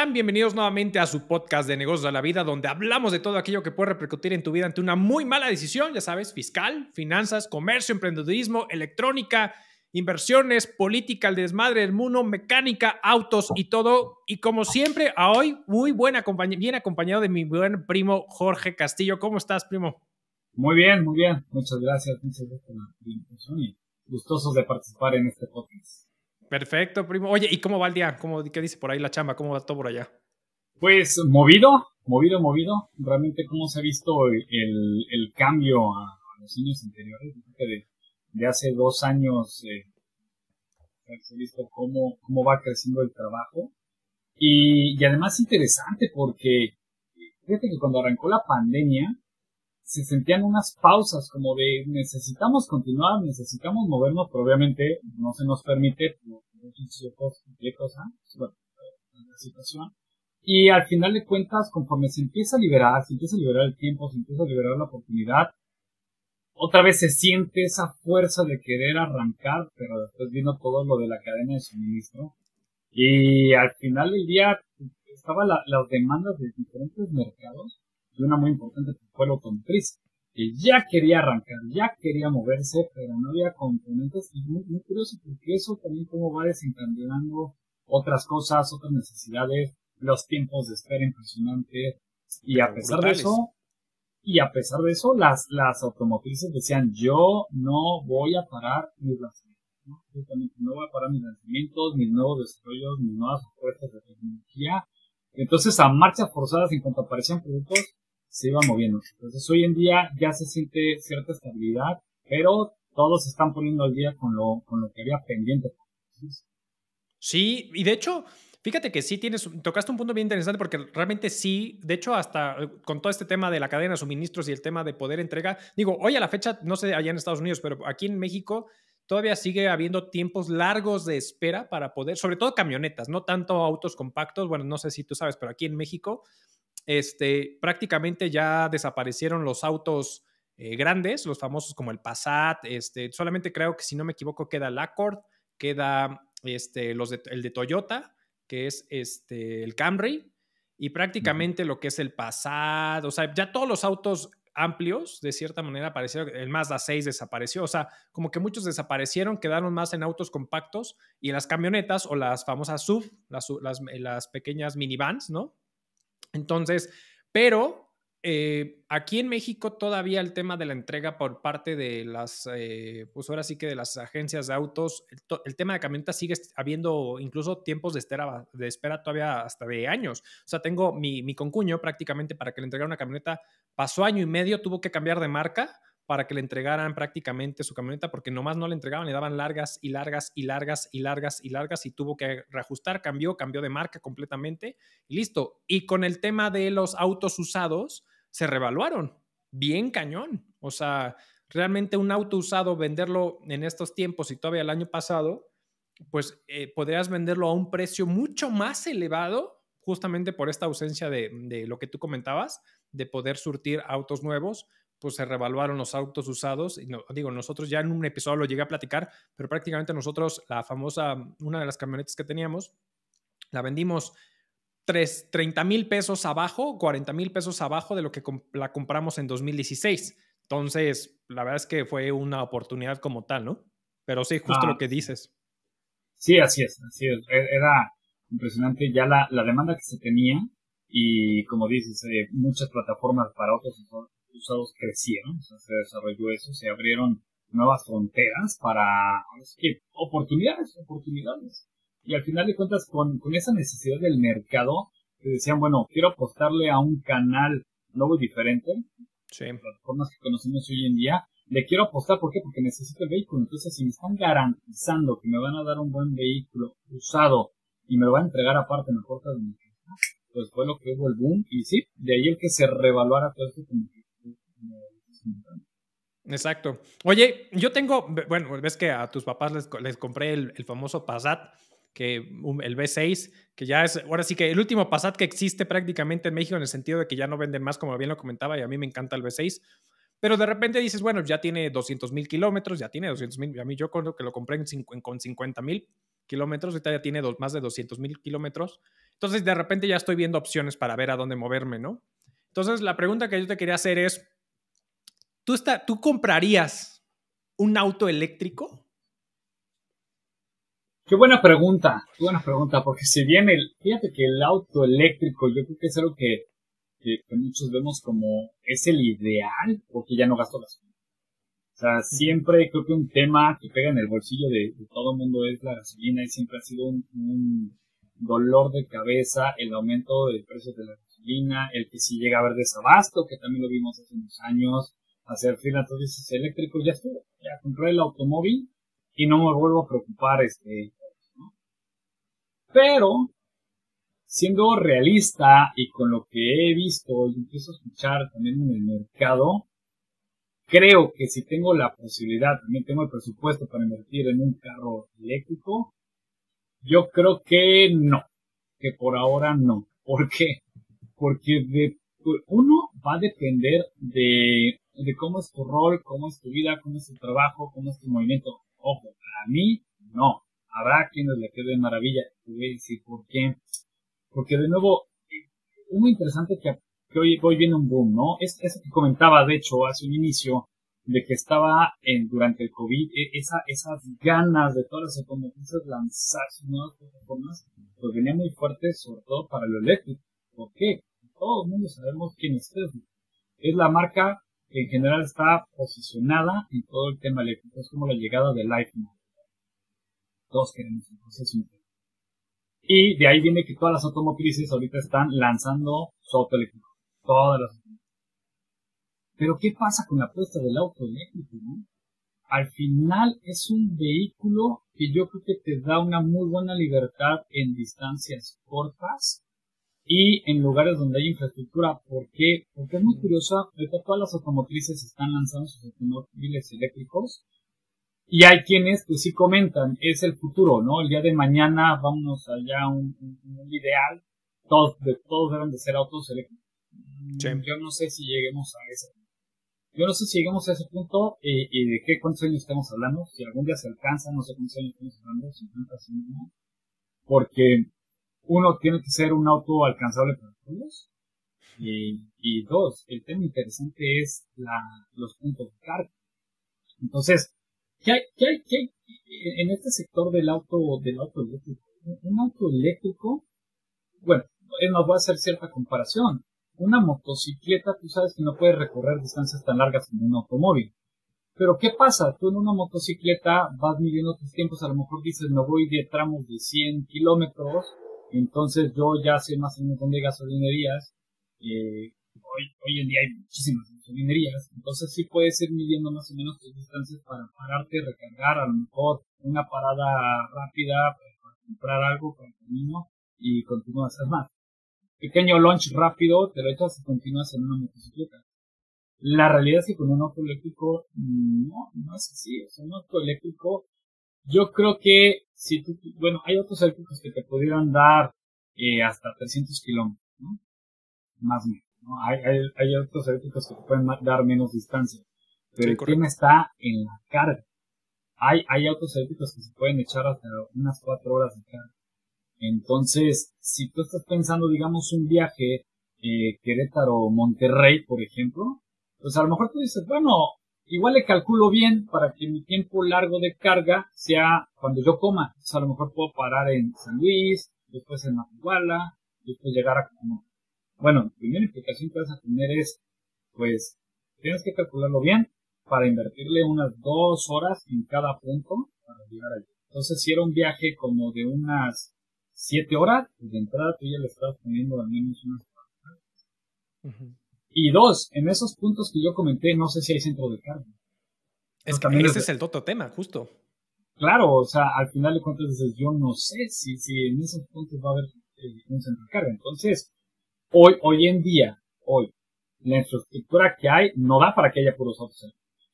están? Bienvenidos nuevamente a su podcast de negocios de la vida, donde hablamos de todo aquello que puede repercutir en tu vida ante una muy mala decisión, ya sabes, fiscal, finanzas, comercio, emprendedurismo, electrónica, inversiones, política, el desmadre del mundo, mecánica, autos y todo. Y como siempre, a hoy muy bien acompañado de mi buen primo Jorge Castillo. ¿Cómo estás, primo? Muy bien, muy bien. Muchas gracias por la invitación y gustosos de participar en este podcast. Perfecto, primo. Oye, ¿y cómo va el día? ¿Qué dice por ahí la chamba? ¿Cómo va todo por allá? Pues movido. Realmente cómo se ha visto el cambio a los años anteriores. De hace 2 años se ha visto cómo va creciendo el trabajo. Y además interesante porque fíjate que cuando arrancó la pandemia se sentían unas pausas como de necesitamos continuar, necesitamos movernos, pero obviamente no se nos permite por ciertos complejos, la situación. Y al final de cuentas, conforme se empieza a liberar el tiempo, se empieza a liberar la oportunidad, otra vez se siente esa fuerza de querer arrancar, pero después vino todo lo de la cadena de suministro. Y al final del día estaban las demandas de diferentes mercados, y una muy importante fue la automotriz, que ya quería arrancar, ya quería moverse, pero no había componentes. Y muy, muy curioso, porque eso también cómo va desencadenando otras cosas, otras necesidades, los tiempos de espera impresionantes. Y a pesar de eso, las automotrices decían, yo no voy a parar mis lanzamientos, ¿no? Justamente no voy a parar mis lanzamientos, mis nuevos desarrollos, mis nuevas apuestas de tecnología. Entonces, a marchas forzadas, en cuanto aparecían productos, se iban moviendo. Entonces, hoy en día ya se siente cierta estabilidad, pero todos se están poniendo al día con lo que había pendiente. Sí, y de hecho, fíjate que sí tocaste un punto bien interesante porque realmente sí, de hecho, hasta con todo este tema de la cadena de suministros y el tema de poder entrega, digo, hoy a la fecha, no sé allá en Estados Unidos, pero aquí en México todavía sigue habiendo tiempos largos de espera para poder, sobre todo camionetas, no tanto autos compactos, bueno, no sé si tú sabes, pero aquí en México, prácticamente ya desaparecieron los autos grandes, los famosos como el Passat, solamente creo que si no me equivoco queda el Accord, queda el de Toyota, que es el Camry, y prácticamente lo que es el Passat, o sea, ya todos los autos amplios, de cierta manera, aparecieron. El Mazda 6 desapareció, o sea, como que muchos desaparecieron, quedaron más en autos compactos y las camionetas o las famosas SUV, las pequeñas minivans, ¿no? Entonces, pero aquí en México todavía el tema de la entrega por parte de pues ahora sí que de las agencias de autos, el tema de camionetas sigue habiendo incluso tiempos de espera todavía hasta de años. O sea, tengo mi concuño prácticamente para que le entregara una camioneta, pasó año y medio, tuvo que cambiar de marca para que le entregaran prácticamente su camioneta, porque nomás no le entregaban, le daban largas y largas y largas y largas y largas y tuvo que reajustar, cambió de marca completamente y listo. Y con el tema de los autos usados, se revaluaron bien cañón. O sea, realmente un auto usado, venderlo en estos tiempos y todavía el año pasado, pues podrías venderlo a un precio mucho más elevado, justamente por esta ausencia de lo que tú comentabas, de poder surtir autos nuevos, pues se revaluaron los autos usados. Y no, digo, nosotros ya en un episodio lo llegué a platicar, pero prácticamente nosotros, una de las camionetas que teníamos, la vendimos 30,000 pesos abajo, 40,000 pesos abajo de lo que la compramos en 2016. Entonces, la verdad es que fue una oportunidad como tal, ¿no? Pero sí, justo lo que dices. Sí, así es. Era impresionante ya la demanda que se tenía y, como dices, muchas plataformas para autos usados crecieron, o sea, se desarrolló eso, se abrieron nuevas fronteras para oportunidades. Y al final de cuentas, con esa necesidad del mercado, te decían, bueno, quiero apostarle a un canal nuevo y diferente, sí, plataformas que conocemos hoy en día, le quiero apostar, ¿por qué? Porque necesito el vehículo. Entonces, si me están garantizando que me van a dar un buen vehículo usado y me lo van a entregar aparte en la puerta de mi casa, pues fue lo que hubo el boom. Y sí, de ahí el que se revaluara todo esto como exacto. Oye, yo tengo, bueno, ves que a tus papás les compré el famoso Passat, el V6, que ya es, ahora sí que el último Passat que existe prácticamente en México, en el sentido de que ya no venden más, como bien lo comentaba, y a mí me encanta el V6. Pero de repente dices, bueno, ya tiene 200,000 kilómetros, ya tiene 200,000. A mí yo creo que lo compré con 50,000 kilómetros, ahorita ya tiene más de 200,000 kilómetros. Entonces, de repente ya estoy viendo opciones para ver a dónde moverme, ¿no? Entonces, la pregunta que yo te quería hacer es, ¿tú comprarías un auto eléctrico? Qué buena pregunta, porque si bien fíjate que el auto eléctrico, yo creo que es algo que muchos vemos como es el ideal, porque ya no gasto gasolina. O sea, siempre creo que un tema que pega en el bolsillo de todo el mundo es la gasolina y siempre ha sido un dolor de cabeza el aumento del precio de la gasolina, el que si llega a haber desabasto, que también lo vimos hace unos años, hacer fila, entonces es eléctrico, ya estuvo, ya compré el automóvil y no me vuelvo a preocupar, ¿no? Pero, siendo realista y con lo que he visto y empiezo a escuchar también en el mercado, creo que si tengo la posibilidad, también tengo el presupuesto para invertir en un carro eléctrico, yo creo que no, que por ahora no. ¿Por qué? Porque uno va a depender de cómo es tu rol, cómo es tu vida, cómo es tu trabajo, cómo es tu movimiento. Ojo, a mí no. Habrá quienes le quede maravilla. Te voy a decir por qué. Porque de nuevo, muy interesante que hoy viene un boom, ¿no? Es eso que comentaba, de hecho, hace un inicio, de que estaba durante el COVID, esas ganas de todas las automotrices lanzar sus nuevas plataformas, pues venía muy fuerte, sobre todo para lo eléctrico. ¿Por qué? Todo el mundo sabemos quién es Tesla. Es la marca que en general está posicionada en todo el tema eléctrico. Es como la llegada del iPhone. Todos queremos un proceso interno. Y de ahí viene que todas las automotrices ahorita están lanzando su auto eléctrico. Todas las. Pero ¿qué pasa con la apuesta del auto eléctrico, no? Al final es un vehículo que yo creo que te da una muy buena libertad en distancias cortas y en lugares donde hay infraestructura. ¿Por qué? Porque es muy curioso. Ahorita todas las automotrices están lanzando sus automóviles eléctricos. Y hay quienes, pues sí comentan, es el futuro, ¿no? El día de mañana vámonos allá a un ideal. Todos deben de ser autos eléctricos. Sí. Yo no sé si lleguemos a ese punto. Yo no sé si lleguemos a ese punto y de cuántos años estamos hablando. Si algún día se alcanza, no sé cuántos años estamos hablando, 50, 100, ¿no? Porque uno, tiene que ser un auto alcanzable para todos. Y dos, el tema interesante es los puntos de carga. Entonces, ¿qué hay en este sector del auto eléctrico? Un auto eléctrico, bueno, nos va a hacer cierta comparación. Una motocicleta, tú sabes que no puede recorrer distancias tan largas como un automóvil. Pero ¿qué pasa? Tú en una motocicleta vas midiendo tus tiempos, a lo mejor dices, me voy de tramos de 100 kilómetros, entonces yo ya sé más o menos dónde hay gasolinerías. Hoy en día hay muchísimas gasolinerías, entonces sí puedes ir midiendo más o menos tus distancias para pararte, recargar, a lo mejor una parada rápida para comprar algo para el camino y continúas a hacer más. Pequeño launch rápido, te lo echas y continúas en una motocicleta. La realidad es que con un auto eléctrico no es así. O sea, un auto eléctrico, yo creo que hay autos eléctricos que te pudieran dar hasta 300 kilómetros, ¿no? Más o menos, ¿no? Hay autos eléctricos que te pueden dar menos distancia. Pero el tema está en la carga. Hay autos eléctricos que se pueden echar hasta unas 4 horas de carga. Entonces, si tú estás pensando, digamos, un viaje Querétaro-Monterrey, por ejemplo, pues a lo mejor tú dices, bueno, igual le calculo bien para que mi tiempo largo de carga sea cuando yo coma. Entonces a lo mejor puedo parar en San Luis, después en Matehuala, después llegar a como. Bueno, la primera implicación que vas a tener es, pues, tienes que calcularlo bien para invertirle unas 2 horas en cada punto para llegar allí. Entonces, si era un viaje como de unas 7 horas, pues de entrada tú ya le estás poniendo al menos unas 4 horas. Y 2, en esos puntos que yo comenté, no sé si hay centro de carga. Es que ese es el otro tema, justo. Claro, o sea, al final de cuentas dices, yo no sé si en esos puntos va a haber un centro de carga. Entonces, hoy en día, la infraestructura que hay no da para que haya puros autos.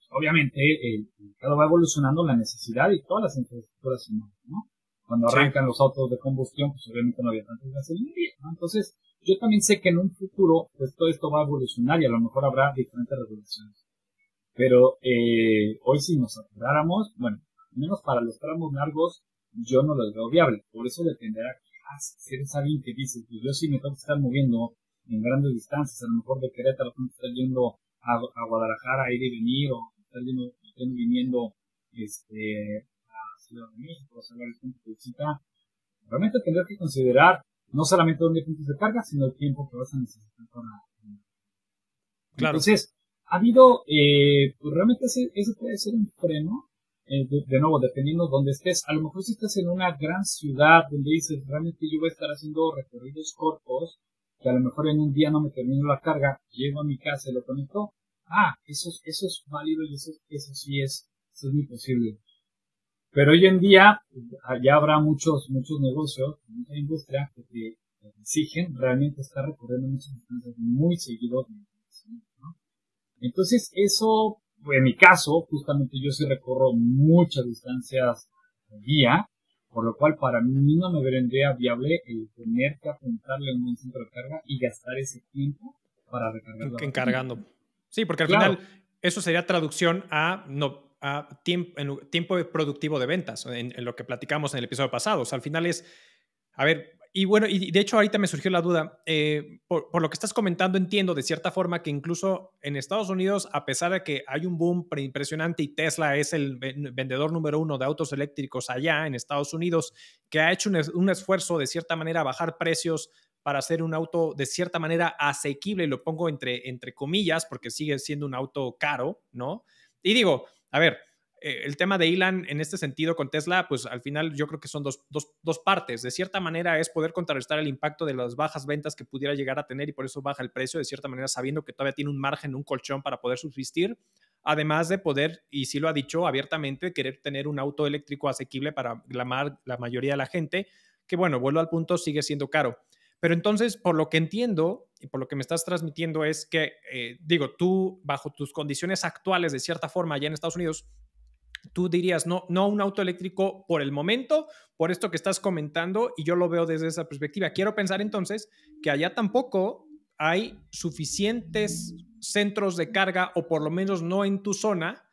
Obviamente, el mercado va evolucionando, la necesidad y todas las infraestructuras, ¿no? Cuando arrancan los autos de combustión, pues obviamente no había tantas gasolinerías, ¿no? Entonces, yo también sé que en un futuro, pues todo esto va a evolucionar y a lo mejor habrá diferentes regulaciones. Pero hoy si nos apuráramos, bueno, al menos para los tramos largos, yo no los veo viable. Por eso dependerá qué si eres alguien que dices, pues yo sí me tengo que estar moviendo en grandes distancias, a lo mejor de Querétaro, tú estás yendo a Guadalajara a ir y venir, o estás viniendo a Ciudad de México, o sea, varios puntos de visita, realmente tendrás que considerar no solamente dónde hay puntos de carga, sino el tiempo que vas a necesitar para... Claro. Entonces, ha habido, pues realmente ese puede ser un freno, de nuevo, dependiendo de dónde estés. A lo mejor si estás en una gran ciudad donde dices, realmente yo voy a estar haciendo recorridos cortos, que a lo mejor en un día no me termino la carga, llego a mi casa y lo conecto, eso es válido y eso sí es muy posible. Pero hoy en día ya habrá muchos negocios, mucha industria que te exigen realmente estar recorriendo muchas distancias muy seguido, ¿no? Entonces eso, en mi caso, justamente yo sí recorro muchas distancias al día, por lo cual para mí no me vendría viable el tener que apuntarle a un centro de carga y gastar ese tiempo para recargar la Encargando. Sí, porque al Claro. final eso sería traducción a tiempo productivo de ventas, en lo que platicamos en el episodio pasado. O sea, al final es, a ver, y bueno, y de hecho ahorita me surgió la duda, por lo que estás comentando entiendo de cierta forma que incluso en Estados Unidos, a pesar de que hay un boom impresionante y Tesla es el vendedor número 1 de autos eléctricos allá en Estados Unidos, que ha hecho un esfuerzo de cierta manera a bajar precios para hacer un auto de cierta manera asequible, y lo pongo entre comillas porque sigue siendo un auto caro, ¿no? Y digo, a ver, el tema de Elon en este sentido con Tesla, pues al final yo creo que son dos partes. De cierta manera es poder contrarrestar el impacto de las bajas ventas que pudiera llegar a tener y por eso baja el precio, de cierta manera sabiendo que todavía tiene un margen, un colchón para poder subsistir, además de poder, y sí lo ha dicho abiertamente, querer tener un auto eléctrico asequible para la mayoría de la gente, que bueno, vuelvo al punto, sigue siendo caro. Pero entonces, por lo que entiendo y por lo que me estás transmitiendo es que, digo, tú, bajo tus condiciones actuales, de cierta forma, allá en Estados Unidos, tú dirías no un auto eléctrico por el momento, por esto que estás comentando, y yo lo veo desde esa perspectiva. Quiero pensar entonces que allá tampoco hay suficientes centros de carga, o por lo menos no en tu zona,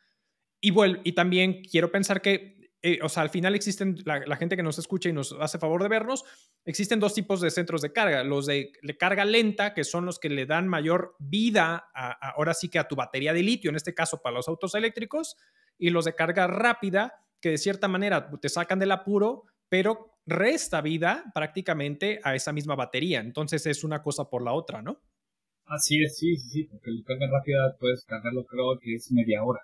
y también quiero pensar que, o sea, al final existen, la gente que nos escucha y nos hace favor de vernos, existen dos tipos de centros de carga. Los de carga lenta, que son los que le dan mayor vida, ahora sí que a tu batería de litio, en este caso para los autos eléctricos, y los de carga rápida, que de cierta manera te sacan del apuro, pero resta vida prácticamente a esa misma batería. Entonces es una cosa por la otra, ¿no? Así es, sí, porque la carga rápida puedes cargarlo, creo que es media hora.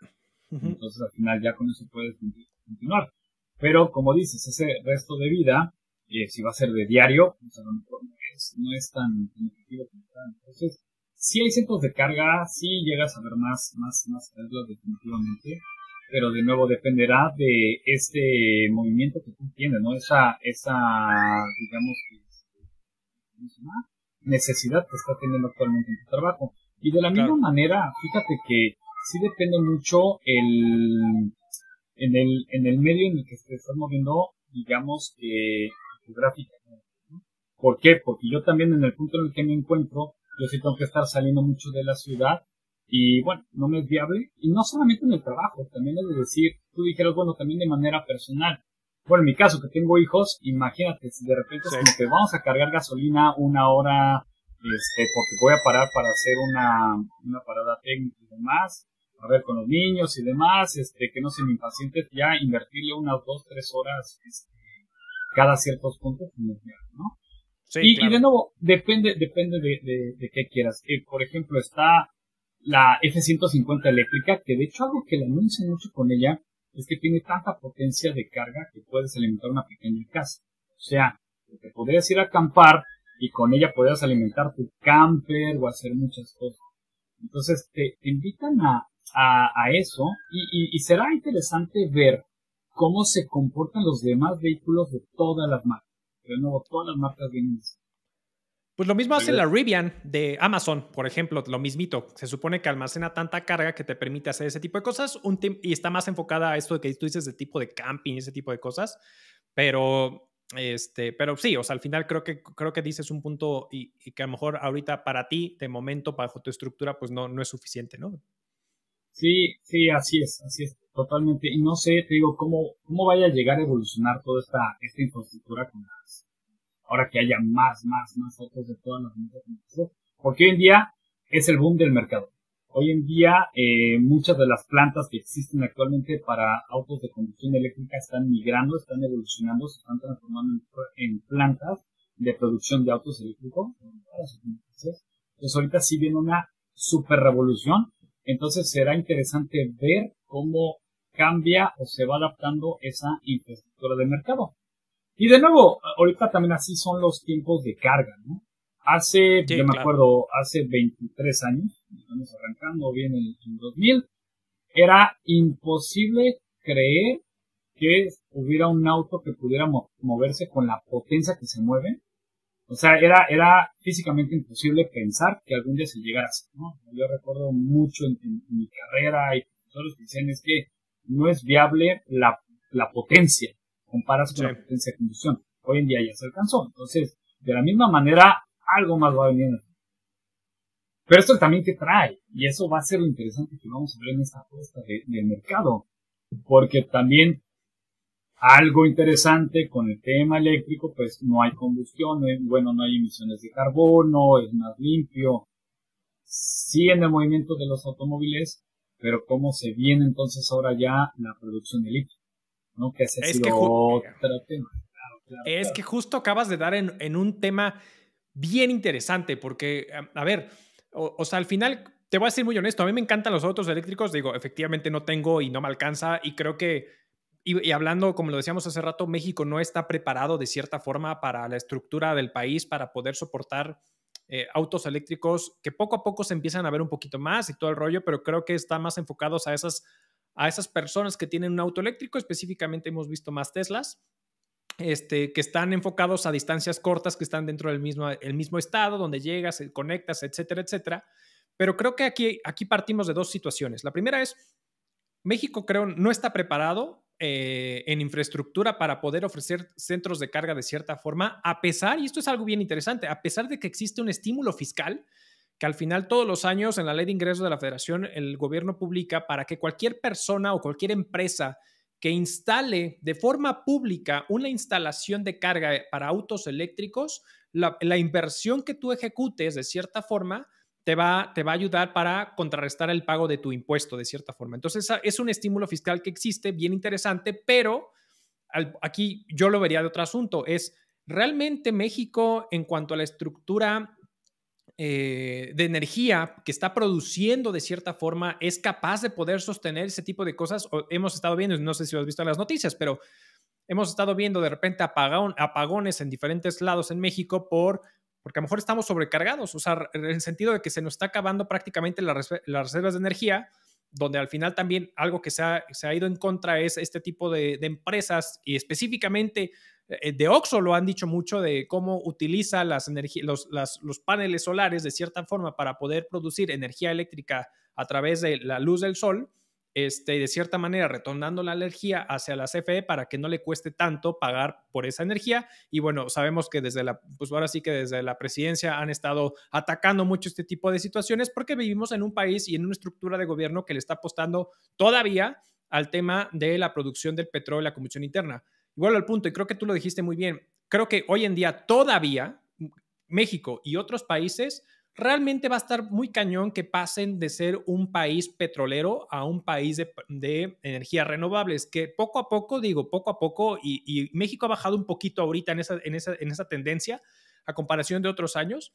Entonces al final ya con eso puedes continuar. Pero como dices, ese resto de vida, si va a ser de diario, pues a lo mejor no es tan efectivo como tal. Entonces, si hay centros de carga, sí llegas a ver más cargas definitivamente, pero de nuevo dependerá de este movimiento que tú tienes, ¿no? Esa digamos, ¿cómo se llama? Necesidad que está teniendo actualmente en tu trabajo. Y de la misma manera, fíjate que sí depende mucho en el medio en el que te estás moviendo, digamos, geográficamente, ¿no? ¿Por qué? Porque yo también en el punto en el que me encuentro, yo sí tengo que estar saliendo mucho de la ciudad y bueno, no me es viable. Y no solamente en el trabajo, también es de decir, tú dijeras, bueno, también de manera personal. Bueno, en mi caso, que tengo hijos, imagínate, si de repente es como que vamos a cargar gasolina una hora, porque voy a parar para hacer una parada técnica y demás, a ver, con los niños y demás, que no se me impacienten, ya invertirle unas 2-3 horas, cada ciertos puntos, ¿no? Sí, claro. Y de nuevo, depende de qué quieras. Por ejemplo, está la F-150 eléctrica, que de hecho algo que le anuncian mucho con ella, es que tiene tanta potencia de carga que puedes alimentar una pequeña casa. O sea, te podrías ir a acampar y con ella podrías alimentar tu camper o hacer muchas cosas. Entonces te invitan a eso y será interesante ver cómo se comportan los demás vehículos de todas las marcas. De nuevo, todas las marcas vienen así. Pues lo mismo hace la Rivian de Amazon, por ejemplo, lo mismito. Se supone que almacena tanta carga que te permite hacer ese tipo de cosas y está más enfocada a esto que tú dices de tipo de camping, ese tipo de cosas. Pero sí, o sea, al final creo que dices un punto y que a lo mejor ahorita para ti, de momento, bajo tu estructura, pues no es suficiente, ¿no? Sí, así es, totalmente. Y no sé, te digo, cómo vaya a llegar a evolucionar toda esta infraestructura con las... ahora que haya más autos de todas las marcas, porque hoy en día es el boom del mercado. Hoy en día muchas de las plantas que existen actualmente para autos de combustión eléctrica están migrando, están evolucionando, se están transformando en plantas de producción de autos eléctricos. Entonces ahorita sí viene una super revolución. Entonces será interesante ver cómo cambia o se va adaptando esa infraestructura de mercado. Y de nuevo, ahorita también así son los tiempos de carga, ¿no? Yo me acuerdo, hace 23 años, estamos arrancando bien en 2000, era imposible creer que hubiera un auto que pudiera moverse con la potencia que se mueve. O sea, era físicamente imposible pensar que algún día se llegara así, ¿no? Yo recuerdo mucho en mi carrera y profesores que decían es que no es viable la potencia, comparas con la potencia de combustión. Hoy en día ya se alcanzó. Entonces, de la misma manera, algo más va a venir. Pero esto también te trae, y eso va a ser lo interesante que vamos a ver en esta apuesta del mercado, porque también algo interesante con el tema eléctrico, pues no hay combustión, no hay emisiones de carbono, es más limpio, sí en el movimiento de los automóviles, pero cómo se viene entonces ahora ya la producción de litio, ¿no? Que ese ha sido otro tema. Claro. Que justo acabas de dar en un tema bien interesante, porque, a ver, o sea, al final, te voy a ser muy honesto, a mí me encantan los autos eléctricos, digo, efectivamente no tengo y no me alcanza, y creo que, y hablando, como lo decíamos hace rato, México no está preparado de cierta forma para la estructura del país, para poder soportar autos eléctricos que poco a poco se empiezan a ver un poquito más y todo el rollo, pero creo que están más enfocados a esas personas que tienen un auto eléctrico, específicamente hemos visto más Teslas, que están enfocados a distancias cortas, que están dentro del mismo estado, donde llegas, conectas, etcétera, etcétera. Pero creo que aquí partimos de dos situaciones. La primera es, México creo no está preparado en infraestructura para poder ofrecer centros de carga de cierta forma, a pesar, y esto es algo bien interesante, a pesar de que existe un estímulo fiscal que al final todos los años en la ley de ingresos de la federación el gobierno publica para que cualquier persona o cualquier empresa que instale de forma pública una instalación de carga para autos eléctricos, la inversión que tú ejecutes de cierta forma te va a ayudar para contrarrestar el pago de tu impuesto de cierta forma. Entonces es un estímulo fiscal que existe, bien interesante, pero aquí yo lo vería de otro asunto. Es realmente México en cuanto a la estructura de energía que está produciendo de cierta forma es capaz de poder sostener ese tipo de cosas. Hemos estado viendo, no sé si lo has visto en las noticias, pero hemos estado viendo de repente apagones en diferentes lados en México porque a lo mejor estamos sobrecargados, o sea, en el sentido de que se nos está acabando prácticamente las reservas de energía, donde al final también algo que se ha ido en contra es este tipo de empresas y específicamente de Oxxo lo han dicho mucho de cómo utiliza los paneles solares de cierta forma para poder producir energía eléctrica a través de la luz del sol, de cierta manera retornando la energía hacia la CFE para que no le cueste tanto pagar por esa energía. Y bueno, sabemos que pues ahora sí que desde la presidencia han estado atacando mucho este tipo de situaciones porque vivimos en un país y en una estructura de gobierno que le está apostando todavía al tema de la producción del petróleo y la combustión interna. Igual al punto, y creo que tú lo dijiste muy bien, creo que hoy en día todavía México y otros países realmente va a estar muy cañón que pasen de ser un país petrolero a un país de energías renovables, que poco a poco, y México ha bajado un poquito ahorita en esa tendencia a comparación de otros años,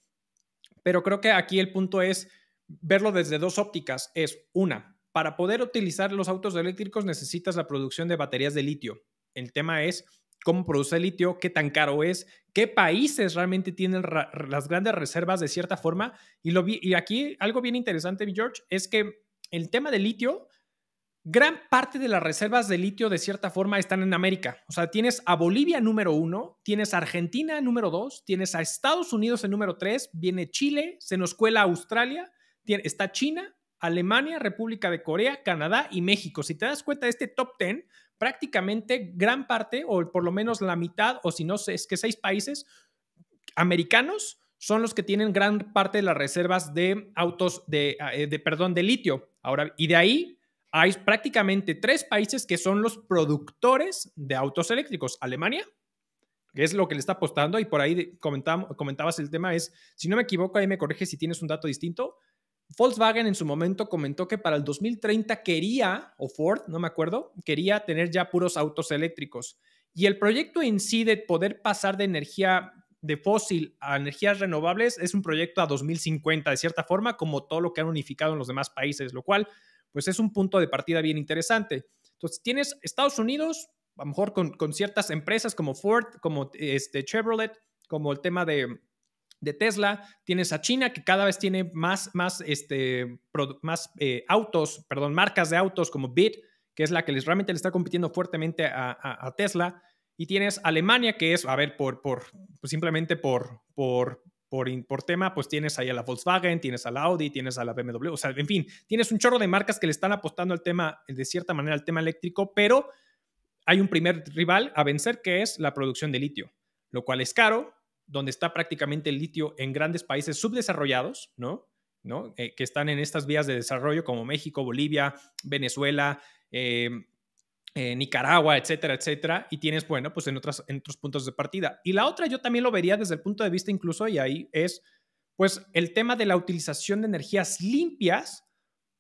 pero creo que aquí el punto es verlo desde dos ópticas. Es una, para poder utilizar los autos eléctricos necesitas la producción de baterías de litio. El tema es cómo produce el litio, qué tan caro es, qué países realmente tienen las grandes reservas de cierta forma. Y aquí algo bien interesante, George, es que el tema del litio, gran parte de las reservas de litio de cierta forma están en América. O sea, tienes a Bolivia número 1, tienes a Argentina número 2, tienes a Estados Unidos en número 3, viene Chile, se nos cuela Australia, está China, Alemania, República de Corea, Canadá y México. Si te das cuenta de este top 10, prácticamente gran parte, o por lo menos la mitad, o si no es que 6 países americanos son los que tienen gran parte de las reservas de autos de litio. Ahora, y de ahí hay prácticamente 3 países que son los productores de autos eléctricos: Alemania, que es lo que le está apostando, y por ahí comentabas el tema, es, si no me equivoco, ahí me corriges si tienes un dato distinto, Volkswagen en su momento comentó que para el 2030 quería, o Ford, no me acuerdo, quería tener ya puros autos eléctricos. Y el proyecto en sí de poder pasar de energía de fósil a energías renovables es un proyecto a 2050, de cierta forma, como todo lo que han unificado en los demás países, lo cual pues es un punto de partida bien interesante. Entonces tienes Estados Unidos, a lo mejor con ciertas empresas como Ford, como Chevrolet, como el tema de Tesla, tienes a China que cada vez tiene más autos, perdón, marcas de autos como BYD, que es la que realmente le está compitiendo fuertemente a Tesla, y tienes Alemania que es, a ver, pues simplemente por tema, pues tienes ahí a la Volkswagen, tienes a la Audi, tienes a la BMW, o sea, en fin, tienes un chorro de marcas que le están apostando al tema, de cierta manera, al tema eléctrico, pero hay un primer rival a vencer que es la producción de litio, lo cual es caro, donde está prácticamente el litio en grandes países subdesarrollados, ¿no? Que están en estas vías de desarrollo como México, Bolivia, Venezuela, Nicaragua, etcétera, etcétera, y tienes, bueno, pues en otros puntos de partida. Y la otra yo también lo vería desde el punto de vista incluso, y ahí es, pues, el tema de la utilización de energías limpias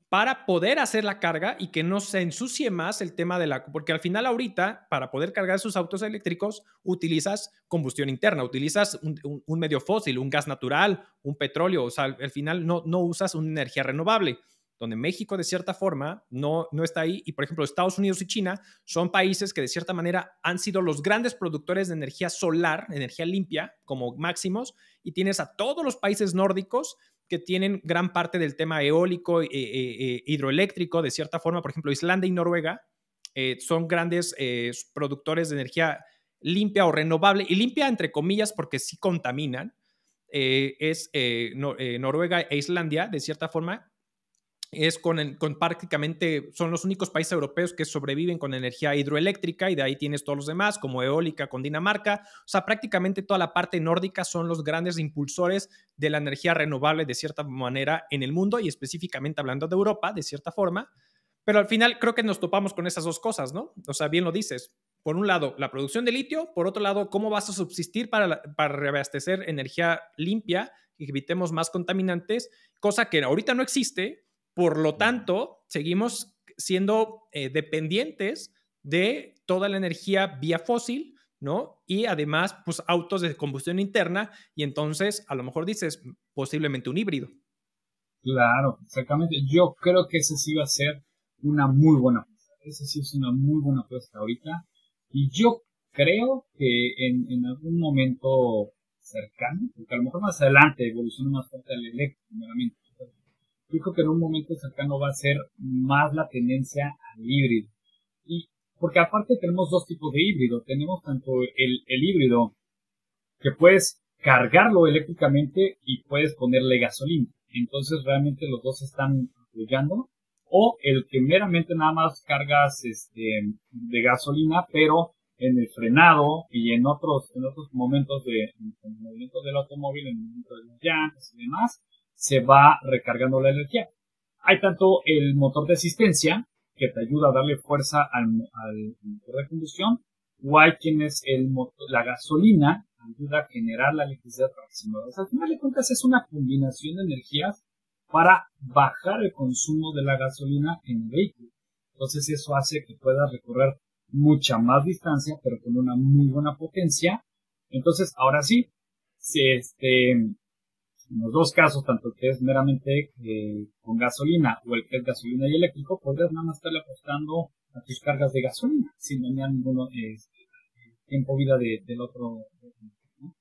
para poder hacer la carga y que no se ensucie más el tema de porque al final ahorita, para poder cargar sus autos eléctricos, utilizas combustión interna, utilizas un medio fósil, un gas natural, un petróleo, o sea, al final no usas una energía renovable, donde México de cierta forma no está ahí, y por ejemplo Estados Unidos y China son países que de cierta manera han sido los grandes productores de energía solar, energía limpia, como máximos, y tienes a todos los países nórdicos que tienen gran parte del tema eólico, hidroeléctrico, de cierta forma. Por ejemplo, Islandia y Noruega son grandes productores de energía limpia o renovable, y limpia entre comillas porque sí contaminan, Noruega e Islandia, de cierta forma, es con prácticamente, son los únicos países europeos que sobreviven con energía hidroeléctrica, y de ahí tienes todos los demás, como eólica con Dinamarca. O sea, prácticamente toda la parte nórdica son los grandes impulsores de la energía renovable de cierta manera en el mundo, y específicamente hablando de Europa, de cierta forma. Pero al final creo que nos topamos con esas dos cosas, ¿no? O sea, bien lo dices. Por un lado, la producción de litio. Por otro lado, cómo vas a subsistir para reabastecer energía limpia y evitemos más contaminantes, cosa que ahorita no existe. Por lo tanto, seguimos siendo dependientes de toda la energía vía fósil, ¿no? Y además, pues autos de combustión interna, y entonces a lo mejor dices posiblemente un híbrido. Claro, exactamente. Yo creo que ese sí va a ser una muy buena apuesta. Ese sí es una muy buena apuesta ahorita. Y yo creo que en algún momento cercano, porque a lo mejor más adelante evoluciona más fuerte al eléctrico, nuevamente. Yo creo que en un momento cercano va a ser más la tendencia al híbrido. Y porque aparte tenemos dos tipos de híbrido. Tenemos tanto el híbrido que puedes cargarlo eléctricamente y puedes ponerle gasolina. Entonces realmente los dos están apoyando. O el que meramente nada más cargas de gasolina, pero en el frenado y en otros momentos de movimiento del automóvil, en el movimiento de las llantas y demás, se va recargando la energía. Hay tanto el motor de asistencia, que te ayuda a darle fuerza al motor de combustión, o hay quienes la gasolina ayuda a generar la electricidad para que se mueva. O sea, al final de cuentas es una combinación de energías para bajar el consumo de la gasolina en el vehículo. Entonces eso hace que puedas recorrer mucha más distancia, pero con una muy buena potencia. Entonces, ahora sí, en los dos casos, tanto el que es meramente con gasolina o el que es gasolina y eléctrico, podrías nada más estarle apostando a tus cargas de gasolina sin dañar ninguno tiempo vida del otro, ¿no?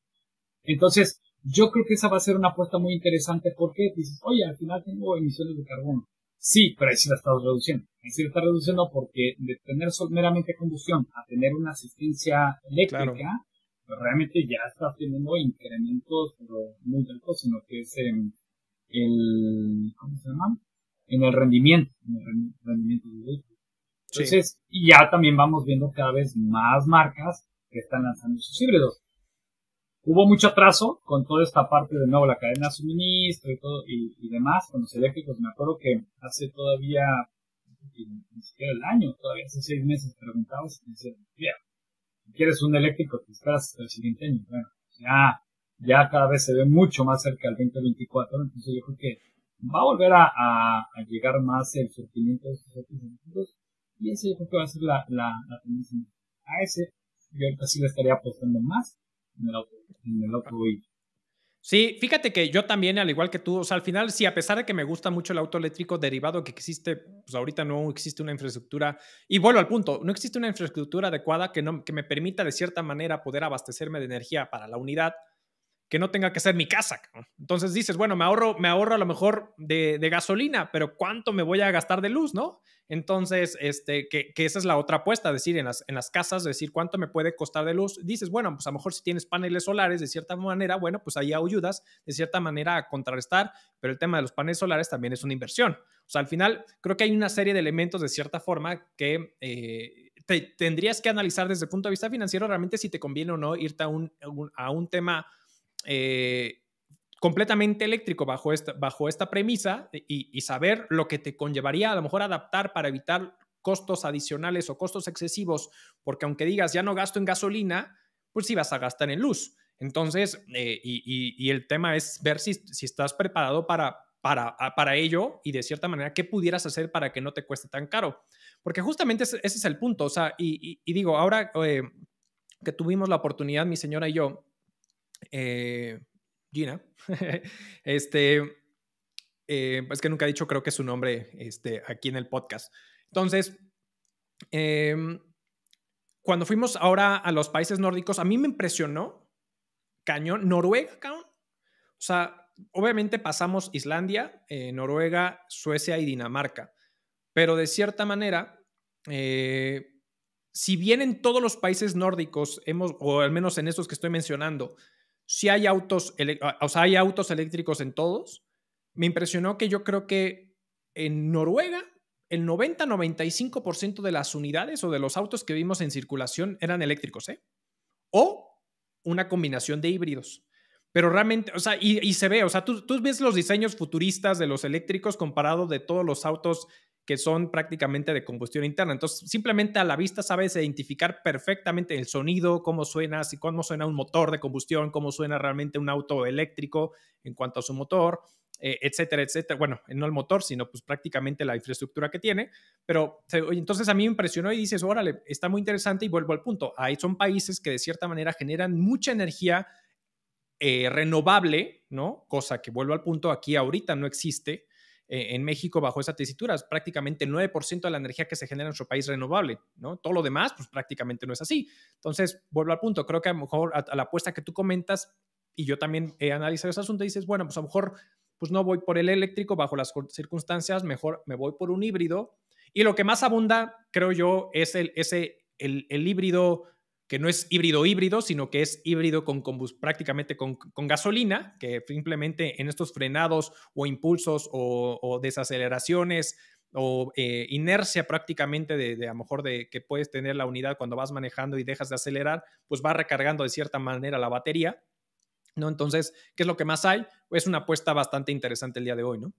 Entonces, yo creo que esa va a ser una apuesta muy interesante porque dices, oye, al final tengo emisiones de carbono. Sí, pero ahí sí la estás reduciendo. Ahí sí la estás reduciendo porque de tener meramente combustión a tener una asistencia eléctrica, claro, pues realmente ya estás teniendo incrementos pero muy altos en lo que es ¿cómo se llama? En el rendimiento del vehículo. Entonces, sí. Y ya también vamos viendo cada vez más marcas que están lanzando sus híbridos. Hubo mucho atraso con toda esta parte de nuevo, la cadena de suministro y todo y demás, con los eléctricos. Me acuerdo que hace todavía, ni siquiera el año, todavía hace 6 meses preguntabas y decían, mira, Si quieres un eléctrico, te esperas hasta el siguiente año. Bueno, ya cada vez se ve mucho más cerca del 2024, entonces yo creo que va a volver a llegar más el surtimiento de estos otros eléctricos, y ese yo creo que va a ser la tendencia. A ese, yo ahorita sí le estaría apostando más en el auto híbrido. Sí, fíjate que yo también, al igual que tú, o sea, al final, sí, a pesar de que me gusta mucho el auto eléctrico derivado que existe, pues ahorita no existe una infraestructura, y vuelvo al punto, no existe una infraestructura adecuada que me permita de cierta manera poder abastecerme de energía para la unidad, que no tenga que ser mi casa. Entonces dices, bueno, me ahorro a lo mejor de gasolina, pero ¿cuánto me voy a gastar de luz, no? Entonces, que esa es la otra apuesta, decir, en las casas, decir, ¿cuánto me puede costar de luz? Dices, bueno, pues a lo mejor si tienes paneles solares, de cierta manera, bueno, pues ahí ayudas de cierta manera a contrarrestar, pero el tema de los paneles solares también es una inversión. O sea, al final, creo que hay una serie de elementos de cierta forma que tendrías que analizar desde el punto de vista financiero realmente si te conviene o no irte a un tema completamente eléctrico bajo esta premisa y saber lo que te conllevaría a lo mejor adaptar para evitar costos adicionales o costos excesivos, porque aunque digas ya no gasto en gasolina, pues sí vas a gastar en luz. Entonces, y el tema es ver si estás preparado para ello y de cierta manera qué pudieras hacer para que no te cueste tan caro. Porque justamente ese es el punto. O sea, y digo, ahora que tuvimos la oportunidad, mi señora y yo, Gina, es que nunca he dicho, creo que su nombre aquí en el podcast. Entonces, cuando fuimos ahora a los países nórdicos, a mí me impresionó, cañón, Noruega, cañón. O sea, obviamente pasamos Islandia, Noruega, Suecia y Dinamarca, pero de cierta manera, si bien en todos los países nórdicos, o al menos en estos que estoy mencionando, si hay hay autos eléctricos en todos, me impresionó que yo creo que en Noruega el 90-95% de las unidades o de los autos que vimos en circulación eran eléctricos, o una combinación de híbridos. Pero realmente, o sea, y se ve, o sea, tú ves los diseños futuristas de los eléctricos comparado de todos los autos que son prácticamente de combustión interna. Entonces, simplemente a la vista sabes identificar perfectamente el sonido, cómo suena, cómo suena un motor de combustión, cómo suena realmente un auto eléctrico en cuanto a su motor, etcétera, etcétera. Bueno, no el motor, sino pues prácticamente la infraestructura que tiene. Pero entonces a mí me impresionó y dices, órale, está muy interesante y vuelvo al punto. Ahí son países que de cierta manera generan mucha energía renovable, ¿no? Cosa que vuelvo al punto, aquí ahorita no existe. En México, bajo esa tesitura, es prácticamente 9% de la energía que se genera en nuestro país renovable, ¿no? Todo lo demás, pues prácticamente no es así. Entonces, vuelvo al punto, creo que a lo mejor a la apuesta que tú comentas, y yo también he analizado ese asunto, y dices, bueno, pues a lo mejor pues no voy por el eléctrico bajo las circunstancias, mejor me voy por un híbrido. Y lo que más abunda, creo yo, es el híbrido que no es híbrido, sino que es híbrido prácticamente con gasolina, que simplemente en estos frenados o impulsos o desaceleraciones o inercia prácticamente de a lo mejor de que puedes tener la unidad cuando vas manejando y dejas de acelerar, pues va recargando de cierta manera la batería, ¿no? Entonces, ¿qué es lo que más hay? Es una apuesta bastante interesante el día de hoy, ¿no?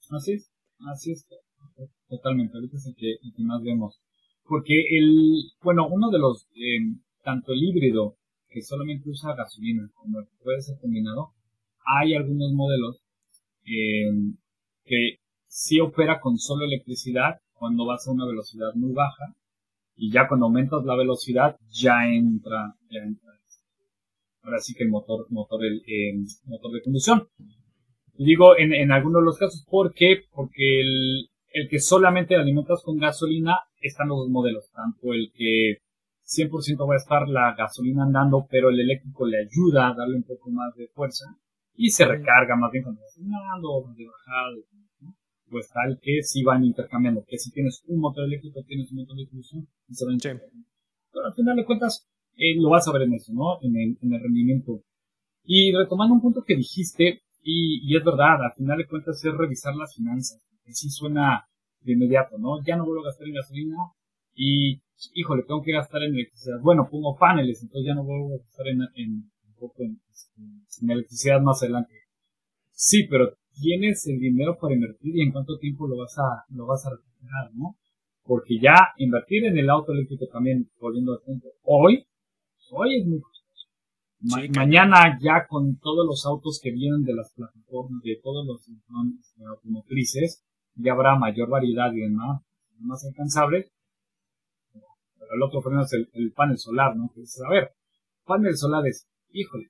Así es, totalmente, ahorita es el que más vemos. Porque uno de los, tanto el híbrido, que solamente usa gasolina, como el que puede ser combinado, hay algunos modelos que sí opera con solo electricidad cuando vas a una velocidad muy baja, y ya cuando aumentas la velocidad ya entra ahora sí que el motor de combustión. Y digo en algunos de los casos, ¿por qué? Porque el que solamente alimentas con gasolina, están los dos modelos, tanto el que 100% va a estar la gasolina andando, pero el eléctrico le ayuda a darle un poco más de fuerza y se recarga más bien cuando vas andando o de bajada, ¿no? Pues tal que sí van intercambiando, que si tienes un motor eléctrico, tienes un motor de combustión y se van intercambiando. Pero al final de cuentas, lo vas a ver en eso, ¿no? En el rendimiento. Y retomando un punto que dijiste, y es verdad, al final de cuentas es revisar las finanzas, que sí suena de inmediato, ¿no? Ya no vuelvo a gastar en gasolina y, híjole, tengo que gastar en electricidad. Bueno, pongo paneles, entonces ya no vuelvo a gastar en electricidad más adelante. Sí, pero tienes el dinero para invertir y en cuánto tiempo lo vas a recuperar, ¿no? Porque ya invertir en el auto eléctrico también, volviendo al punto, hoy Hoy es muy costoso. Sí, Mañana ya con todos los autos que vienen de las plataformas, de todos los automotrices, ya habrá mayor variedad y demás, más alcanzable. Pero el otro freno es el panel solar, ¿no? Que dices, a ver, panel solar es, híjole,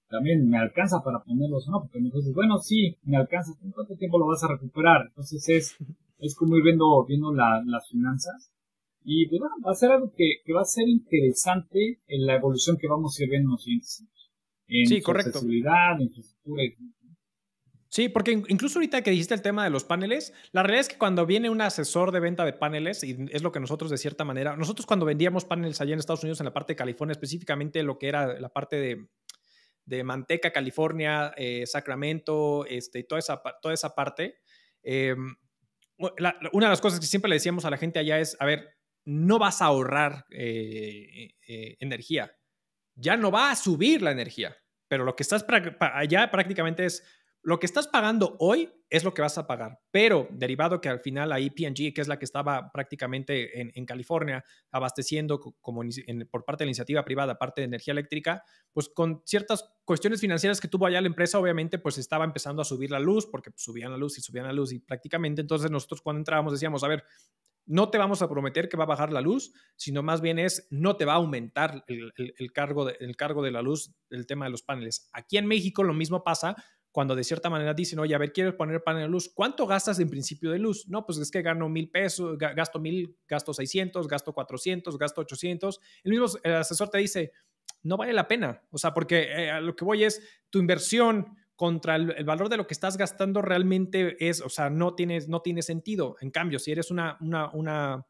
también me alcanza para ponerlos, ¿no? Porque entonces, bueno, sí, me alcanza, ¿en cuánto tiempo lo vas a recuperar? Entonces es como ir viendo las finanzas. Y pues, bueno, va a ser algo que va a ser interesante en la evolución que vamos a ir viendo en los siguientes años. En sí, su correcto. accesibilidad, en infraestructura. Sí, porque incluso ahorita que dijiste el tema de los paneles, la realidad es que cuando viene un asesor de venta de paneles, y es lo que nosotros de cierta manera, nosotros cuando vendíamos paneles allá en Estados Unidos, en la parte de California, específicamente lo que era la parte de Manteca, California, Sacramento, toda esa parte, eh, una de las cosas que siempre le decíamos a la gente allá es, a ver, no vas a ahorrar energía, ya no va a subir la energía, pero lo que estás allá prácticamente es lo que estás pagando hoy es lo que vas a pagar, pero derivado que al final ahí P&G, que es la que estaba prácticamente en California, abasteciendo como por parte de la iniciativa privada, parte de energía eléctrica, pues con ciertas cuestiones financieras que tuvo allá la empresa, obviamente pues estaba empezando a subir la luz, porque pues, subían la luz y prácticamente entonces nosotros cuando entrábamos decíamos, a ver, no te vamos a prometer que va a bajar la luz, sino más bien es no te va a aumentar el cargo de la luz, el tema de los paneles. Aquí en México lo mismo pasa cuando de cierta manera dicen, oye, a ver, ¿quieres poner panel de luz? ¿Cuánto gastas en principio de luz? No, pues es que gano 1,000 pesos, gasto 1,000, gasto 600, gasto 400, gasto 800. El asesor te dice, no vale la pena. O sea, porque a lo que voy es tu inversión contra el valor de lo que estás gastando realmente es, o sea, no tiene sentido. En cambio, si eres una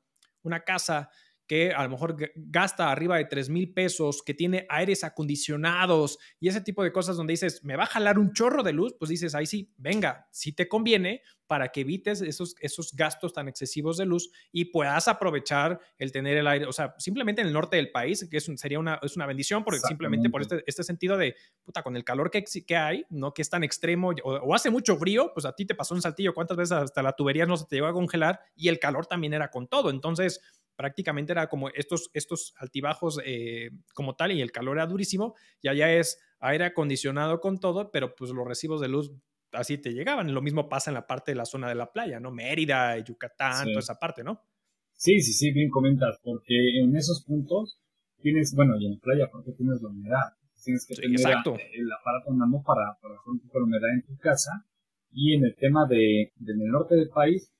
casa que a lo mejor gasta arriba de 3,000 pesos, que tiene aires acondicionados y ese tipo de cosas donde dices, me va a jalar un chorro de luz, pues dices, ahí sí, venga, sí te conviene para que evites esos gastos tan excesivos de luz y puedas aprovechar el tener el aire, o sea, simplemente en el norte del país, que es una bendición, porque simplemente por este sentido de, puta, con el calor que hay, ¿no? Que es tan extremo, o hace mucho frío, pues a ti te pasó un Saltillo, ¿cuántas veces hasta la tubería no se te llegó a congelar? Y el calor también era con todo, entonces prácticamente era como estos altibajos como tal y el calor era durísimo y allá es aire acondicionado con todo, pero pues los recibos de luz así te llegaban. Lo mismo pasa en la parte de la zona de la playa, ¿no? Mérida, Yucatán, toda Sí. esa parte, ¿no? Sí, bien comentas, porque en esos puntos tienes, bueno, y en la playa aparte tienes la humedad, tienes que Sí, tener exacto. el aparato en mano para hacer un poco de humedad en tu casa, y en el tema del norte del país,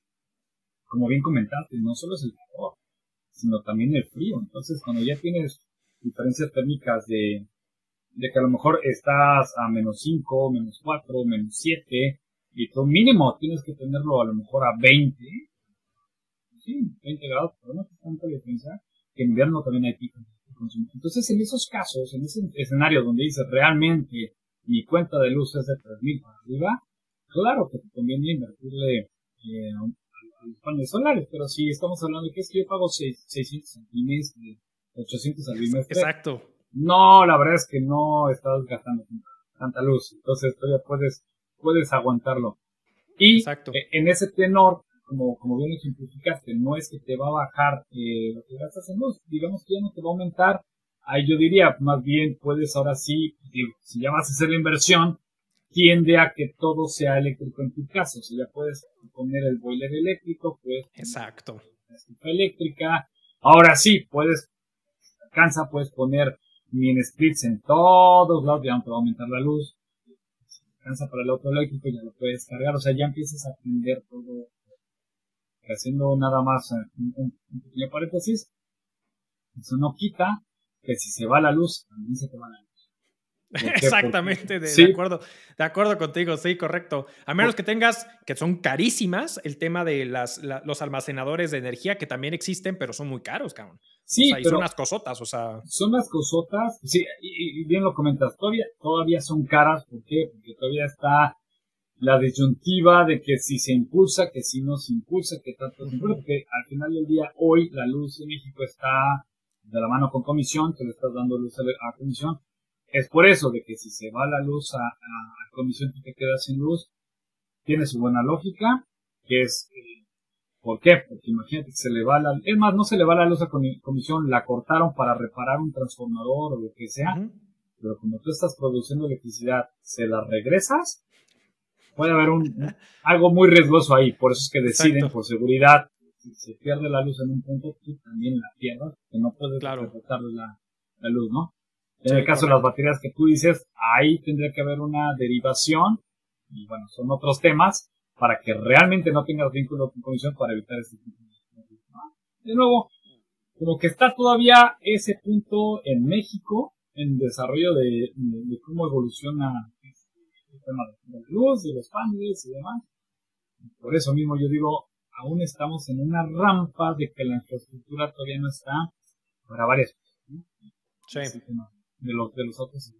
como bien comentaste, no solo es el calor, sino también el frío. Entonces, cuando ya tienes diferencias térmicas de que a lo mejor estás a -5, -4, -7, y tu mínimo tienes que tenerlo a lo mejor a 20, sí, 20 grados, pero no es tanta diferencia, que en invierno también hay picos de consumo. Entonces, en esos casos, en ese escenario donde dices realmente mi cuenta de luz es de 3,000 para arriba, claro que te conviene invertirle a los paneles solares, pero si estamos hablando de que es que yo pago 600 al bimestre, 800 al bimestre, Exacto. no, la verdad es que no estás gastando tanta luz, entonces todavía puedes aguantarlo. Y Exacto. en ese tenor, como bien ejemplificaste, no es que te va a bajar lo que gastas en luz, digamos que ya no te va a aumentar. Ahí yo diría, más bien puedes ahora sí, digo, si ya vas a hacer la inversión, tiende a que todo sea eléctrico en tu casa. O sea, ya puedes poner el boiler eléctrico, puedes poner Exacto. la estufa eléctrica. Ahora sí, puedes poner mini splits en todos lados, ya no te va a aumentar la luz. Alcanza para el auto eléctrico, ya lo puedes cargar, o sea, ya empiezas a aprender todo. Haciendo nada más un pequeño paréntesis, eso no quita que si se va la luz, también se te va la luz. ¿Por qué? Porque Exactamente, sí, de acuerdo contigo, sí, correcto. A menos que tengas, que son carísimas, el tema de los almacenadores de energía que también existen, pero son muy caros, cabrón. O sí, sea, y son pero unas cosotas, o sea. son las cosotas, sí, y bien lo comentas, todavía son caras, ¿por qué? Porque todavía está la disyuntiva de que si se impulsa, que si no se impulsa, que tanto se impulsa, porque al final del día, hoy la luz en México está de la mano con comisión, te le estás dando luz a comisión. Es por eso de que si se va la luz a comisión, tú te quedas sin luz. Tiene su buena lógica, que es ¿Por qué? Porque imagínate que se le va es más, no se le va la luz a comisión, la cortaron para reparar un transformador o lo que sea, pero como tú estás produciendo electricidad, se la regresas, puede haber algo muy riesgoso ahí. Por eso es que deciden, Exacto. por seguridad, si se pierde la luz en un punto, tú también la pierdas, que no puedes Claro. recortarle la luz, ¿no? En Sí, el caso de correcto. las baterías que tú dices, ahí tendría que haber una derivación, y bueno, son otros temas, para que realmente no tengas vínculo con comisión para evitar este tipo de cosas, ¿no? De nuevo, como que está todavía ese punto en México, en desarrollo de cómo evoluciona el tema de la luz, de los paneles y demás. Por eso mismo yo digo, aún estamos en una rampa de que la infraestructura todavía no está para varias cosas, ¿no? Sí. Ese tema de los autos.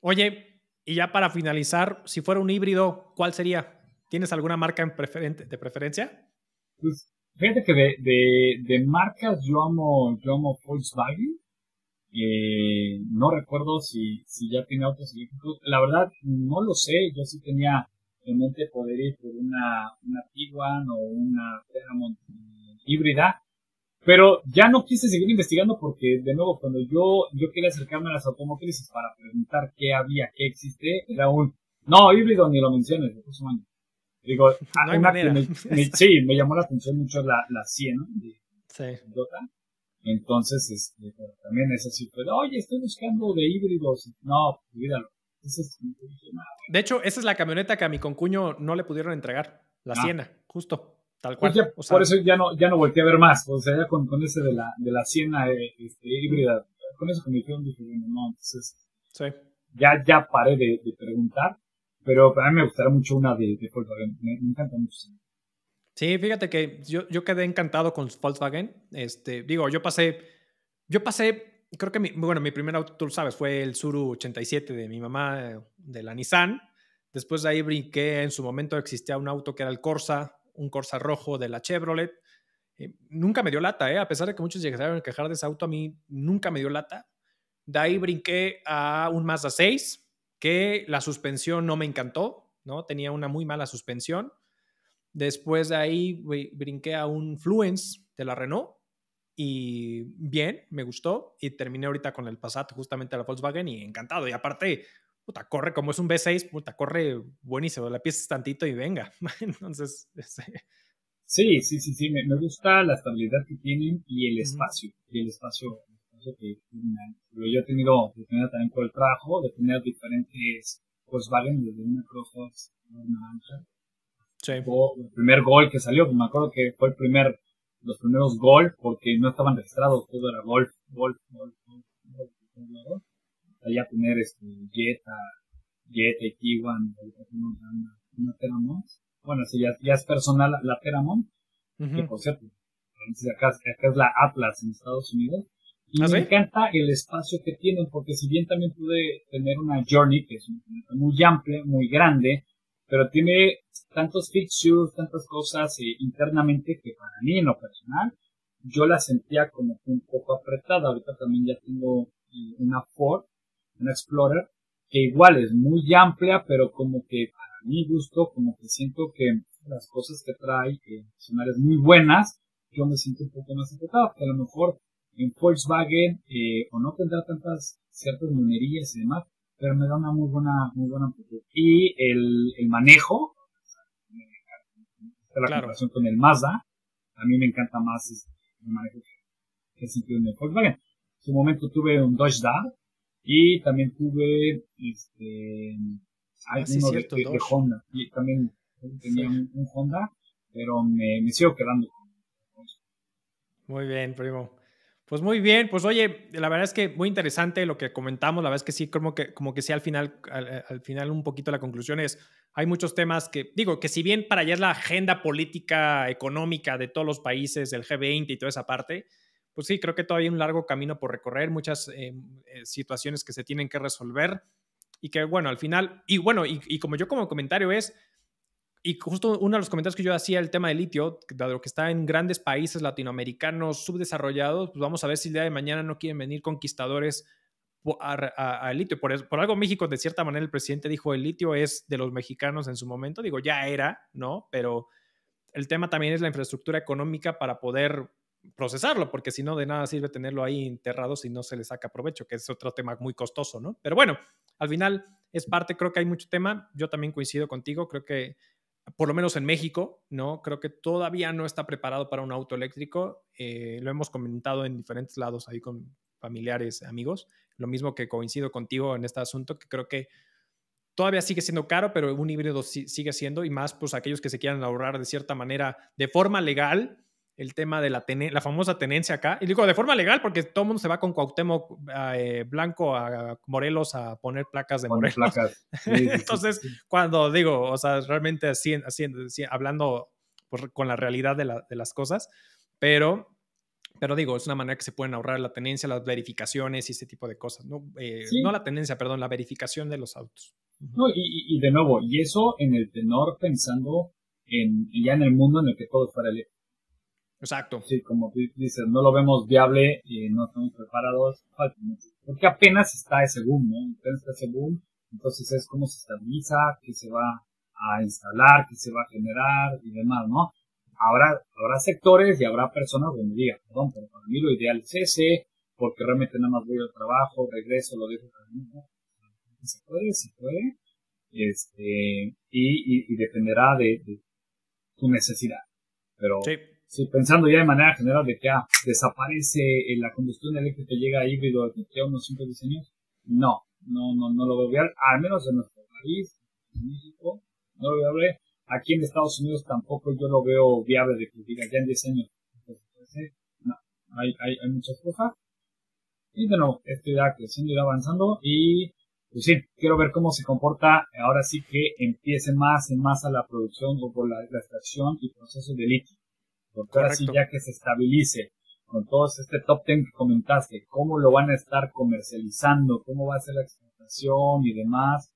Oye, y ya para finalizar, si fuera un híbrido, ¿cuál sería? ¿Tienes alguna marca de preferencia? Pues, fíjate que de marcas yo amo Volkswagen. No recuerdo si ya tiene autos eléctricos. La verdad, no lo sé. Yo sí tenía en mente poder ir por una Tiguan o una Teramont híbrida. Pero ya no quise seguir investigando porque, de nuevo, cuando yo quería acercarme a las automotrices para preguntar qué había, qué existe, era no, híbrido ni lo menciones, de próximo año. Digo, No hay una que manera. sí, me llamó la atención mucho la 100, ¿no? Sí. Toyota. Entonces, pero también es así, pero, oye, estoy buscando de híbridos. No, olvídalo. Entonces, De hecho, esa es la camioneta que a mi concuño no le pudieron entregar, la ah, Siena, justo, tal pues cual. ya, O por sea, eso ya no volteé a ver más. O sea, ya con ese de la Siena híbrida, con eso que me dijeron, dije, bueno, no, entonces sí. ya paré de preguntar, pero a mí me gustaría mucho una de Volkswagen. Me encanta mucho. Sí, fíjate que yo quedé encantado con Volkswagen. Digo, yo pasé, creo que mi primer auto, tú lo sabes, fue el Tsuru 87 de mi mamá, de la Nissan. Después de ahí brinqué, en su momento existía un auto que era el Corsa, un Corsa rojo de la Chevrolet. Nunca me dio lata, a pesar de que muchos llegaron a quejar de ese auto, a mí nunca me dio lata. De ahí brinqué a un Mazda 6, que la suspensión no me encantó, ¿no? Tenía una muy mala suspensión. Después de ahí brinqué a un Fluence de la Renault y bien, me gustó. Y terminé ahorita con el Passat, justamente la Volkswagen, y encantado. Y aparte, puta, corre como es un V6, puta, corre buenísimo. La piensas tantito y venga. Entonces, Sí, me gusta la estabilidad que tienen y el uh-huh. espacio, que tienen. Yo he tenido oportunidad también por el trabajo de tener diferentes Volkswagen, desde una Crossfox, una Ancha. Sí. El primer Gol que salió, me acuerdo que fue los primeros Gol, porque no estaban registrados, todo era Golf. Allá tener Jetta y Tiguan, una Teramont. Bueno, sí, ya es personal la Teramont, que Uh-huh. por cierto, acá es la Atlas en Estados Unidos. Y ¿Ah, me sí? encanta el espacio que tienen, porque si bien también pude tener una Journey, que es una camioneta muy amplia, muy grande, pero tiene tantos fixtures, tantas cosas internamente que para mí en lo personal, yo la sentía como que un poco apretada. Ahorita también ya tengo una Ford, una Explorer, que igual es muy amplia, pero como que para mi gusto, como que siento que las cosas que trae, son áreas muy buenas, yo me siento un poco más apretado, que a lo mejor en Volkswagen, o no tendrá tantas ciertas monerías y demás, pero me da una muy buena amplitud. Y el manejo, la Claro. comparación con el Mazda, a mí me encanta más el manejo que el sentido en el Volkswagen. En su momento tuve un Dodge Dart y también tuve hay Sí, uno cierto, el de Dodge. Honda y también Sí. tenía un Honda, pero me sigo quedando con eso. Muy bien, primo. Pues muy bien, pues oye, la verdad es que muy interesante lo que comentamos, la verdad es que sí, como que sí al final un poquito la conclusión es, hay muchos temas que, digo, que si bien para allá es la agenda política económica de todos los países, del G20 y toda esa parte, pues sí, creo que todavía hay un largo camino por recorrer, muchas situaciones que se tienen que resolver y que bueno, al final, y bueno, y como yo como comentario es, y justo uno de los comentarios que yo hacía, el tema del litio, dado lo que está en grandes países latinoamericanos subdesarrollados, pues vamos a ver si el día de mañana no quieren venir conquistadores al litio. Por algo México, de cierta manera, el presidente dijo el litio es de los mexicanos en su momento. Digo, ya era, ¿no? Pero el tema también es la infraestructura económica para poder procesarlo, porque si no, de nada sirve tenerlo ahí enterrado si no se le saca provecho, que es otro tema muy costoso, ¿no? Pero bueno, al final es parte, creo que hay mucho tema. Yo también coincido contigo, creo que por lo menos en México, ¿no? Creo que todavía no está preparado para un auto eléctrico. Lo hemos comentado en diferentes lados ahí con familiares, amigos. Lo mismo que coincido contigo en este asunto, que creo que todavía sigue siendo caro, pero un híbrido sigue siendo, y más pues aquellos que se quieran ahorrar de cierta manera, de forma legal, el tema de la famosa tenencia acá. Y digo de forma legal porque todo el mundo se va con Cuauhtémoc Blanco a Morelos a poner placas de Morelos. Placas. Sí, Entonces, cuando digo, o sea, realmente así, hablando pues, con la realidad de las cosas, pero digo, es una manera que se pueden ahorrar la tenencia, las verificaciones y ese tipo de cosas, ¿no? No la tenencia, perdón, la verificación de los autos. No, y de nuevo, y eso en el tenor pensando ya en el mundo en el que todo fuera eléctrico. Exacto. Sí, como dices, no lo vemos viable y no estamos preparados. Porque apenas está ese boom, ¿no? Apenas está ese boom, entonces es cómo se estabiliza, qué se va a instalar, qué se va a generar y demás, ¿no? Habrá sectores y habrá personas donde digan, perdón, pero para mí lo ideal es ese, porque realmente nada más voy al trabajo, regreso, lo dejo para mí, ¿no? Se puede, y dependerá de tu necesidad. Pero sí, pensando ya de manera general de que desaparece la combustión eléctrica, llega a híbrido de aquí a unos 5 diseños, no lo veo viable, al menos en nuestro país, en México, no lo veo viable. Aquí en Estados Unidos tampoco yo lo veo viable de que diga ya en 10 años. Entonces, no, hay muchas cosas. Y de nuevo, esto irá creciendo, irá avanzando y pues sí, quiero ver cómo se comporta ahora sí que empiece más en masa la producción o por la extracción y proceso de litio. Porque ahora sí ya que se estabilice con todo este top 10 que comentaste, cómo lo van a estar comercializando, cómo va a ser la exportación y demás,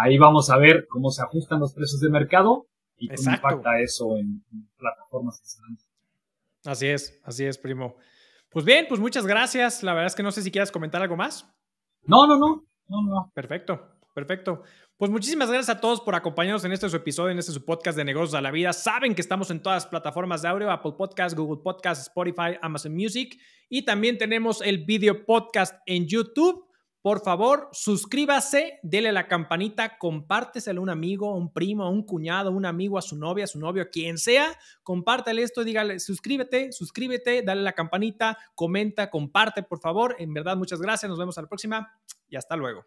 ahí vamos a ver cómo se ajustan los precios de mercado y cómo impacta eso en plataformas que se dan. Así es, primo. Pues bien, pues muchas gracias. La verdad es que no sé si quieras comentar algo más. No. Perfecto. Pues muchísimas gracias a todos por acompañarnos en este su episodio, en este su podcast de negocios a la vida. Saben que estamos en todas las plataformas de audio, Apple Podcasts, Google Podcasts, Spotify, Amazon Music, y también tenemos el video podcast en YouTube. Por favor, suscríbase, dele a la campanita, compárteselo a un amigo, a un primo, a un cuñado, a un amigo, a su novia, a su novio, a quien sea. Compártale esto, dígale, suscríbete, dale a la campanita, comenta, comparte, por favor. En verdad, muchas gracias. Nos vemos a la próxima y hasta luego.